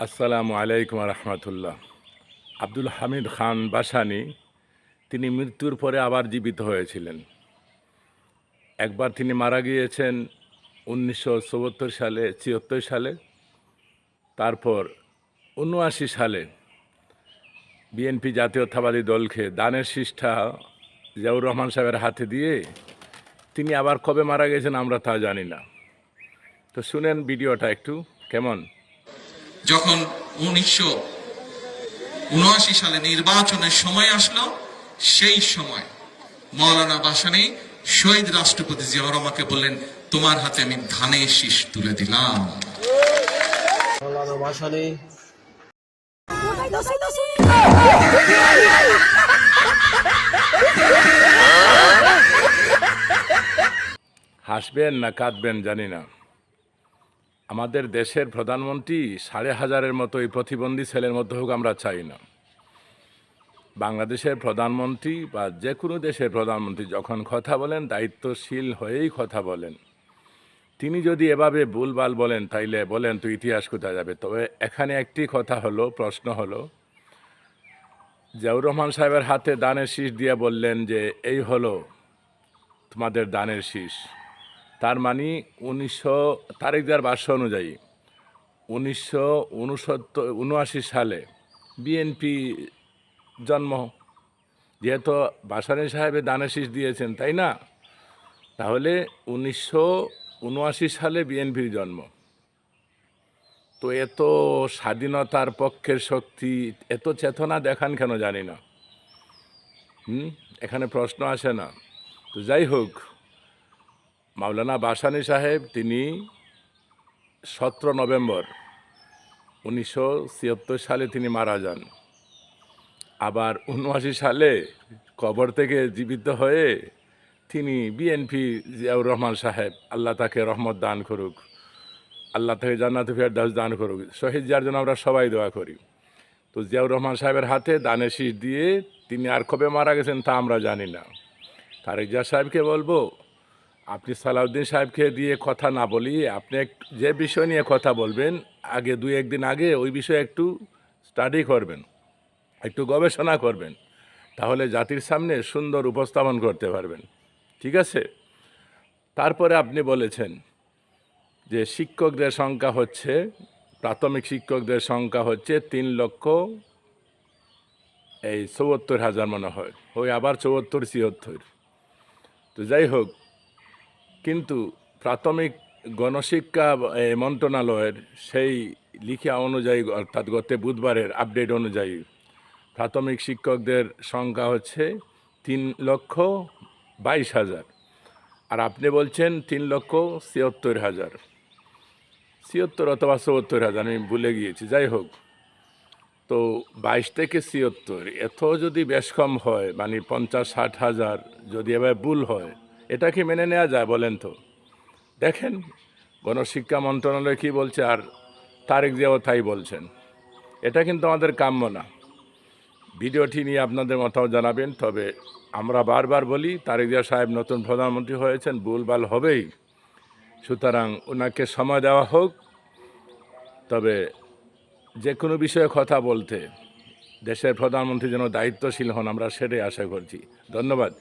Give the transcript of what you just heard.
আসসালামু আলাইকুম রহমতুল্লাহ। আব্দুল হামিদ খান বাসানি তিনি মৃত্যুর পরে আবার জীবিত হয়েছিলেন। একবার তিনি মারা গিয়েছেন 1974 সালে, 76 সালে। তারপর 79 সালে বিএনপি জাতীয়তাবাদী দলকে দানের শীষটা জিয়াউর রহমান সাহেবের হাতে দিয়ে তিনি আবার কবে মারা গেছেন আমরা তা জানি না। তো শুনেন ভিডিওটা একটু কেমন। যখন 1979 সালে নির্বাচনের সময় আসলো, সেই সময় মাওলানা ভাসানী শহীদ রাষ্ট্রপতি জিয়াউর রহমানকে বললেন, তোমার হাতে আমি ধানের শীষ তুলে দিলাম। মাওলানা ভাসানী হাসবেন না কাঁদবেন জানি না। আমাদের দেশের প্রধানমন্ত্রী 5,500-এর মতো এই প্রতিবন্ধী ছেলের মধ্যে হোক আমরা চাই না। বাংলাদেশের প্রধানমন্ত্রী বা যে কোনো দেশের প্রধানমন্ত্রী যখন কথা বলেন দায়িত্বশীল হয়েই কথা বলেন। তিনি যদি এভাবে ভুলভাল বলেন তাইলে বলেন তো ইতিহাস কোথায় যাবে। তবে এখানে একটি কথা হলো, প্রশ্ন হলো, জিয়াউর রহমান সাহেবের হাতে দানের শীষ দিয়ে বললেন যে এই হলো তোমাদের দানের শীষ। তার মানে তারেক জিয়ার ভাষ্য অনুযায়ী 1979 সালে বিএনপি জন্ম। যেহেতু ভাসানী সাহেবে দানের শীষ দিয়েছেন, তাই না? তাহলে 1979 সালে বিএনপির জন্ম। তো এত স্বাধীনতার পক্ষের শক্তি, এত চেতনা দেখান কেন জানি না। এখানে প্রশ্ন আসে না। তো যাই হোক, মাওলানা ভাসানী সাহেব তিনি 17 নভেম্বর 1976 সালে তিনি মারা যান। আবার 79 সালে কবর থেকে জীবিত হয়ে তিনি বিএনপি জিয়াউর রহমান সাহেব, আল্লাহ তাকে রহমত দান করুক, আল্লাহ তাকে জান্নাতুল ফেরদাউস দান করুক, শহীদ জিয়ার জন্য আমরা সবাই দোয়া করি। তো জিয়াউর রহমান সাহেবের হাতে দানের শীষ দিয়ে তিনি আর কবে মারা গেছেন তা আমরা জানি না। তারেক জিয়া সাহেবকে বলবো, আপনি সালাউদ্দিন সাহেবকে দিয়ে কথা না বলি, আপনি যে বিষয় নিয়ে কথা বলবেন আগে 2-1 দিন আগে ওই বিষয়ে একটু স্টাডি করবেন, একটু গবেষণা করবেন, তাহলে জাতির সামনে সুন্দর উপস্থাপন করতে পারবেন। ঠিক আছে? তারপরে আপনি বলেছেন যে শিক্ষকদের সংখ্যা হচ্ছে, প্রাথমিক শিক্ষকদের সংখ্যা হচ্ছে 3,74,000 মনে হয়, ওই আবার 74-76। তো যাই হোক, কিন্তু প্রাথমিক গণশিক্ষা মন্ত্রণালয়ের সেই লিখা অনুযায়ী, অর্থাৎ গত বুধবারের আপডেট অনুযায়ী প্রাথমিক শিক্ষকদের সংখ্যা হচ্ছে 3,22,000। আর আপনি বলছেন 3,76,000, 76 অথবা 74,000, আমি ভুলে গিয়েছি। যাই হোক, তো 22 থেকে 76 এত যদি বেশ কম হয়, মানে 50-60 হাজার যদি এবার ভুল হয়, এটা কি মেনে নেওয়া যায় বলেন তো? দেখেন গণশিক্ষা মন্ত্রণালয় কী বলছে, আর তারেক জিয়াও তাই বলছেন। এটা কিন্তু আমাদের কাম্য না। ভিডিওটি নিয়ে আপনাদের মতামত জানাবেন। তবে আমরা বারবার বলি, তারেক জিয়া সাহেব নতুন প্রধানমন্ত্রী হয়েছেন, ভুলভাল হবেই, সুতরাং ওনাকে সময় দেওয়া হোক। তবে যে কোনো বিষয়ে কথা বলতে দেশের প্রধানমন্ত্রী যেন দায়িত্বশীল হন, আমরা সেটাই আশা করছি। ধন্যবাদ।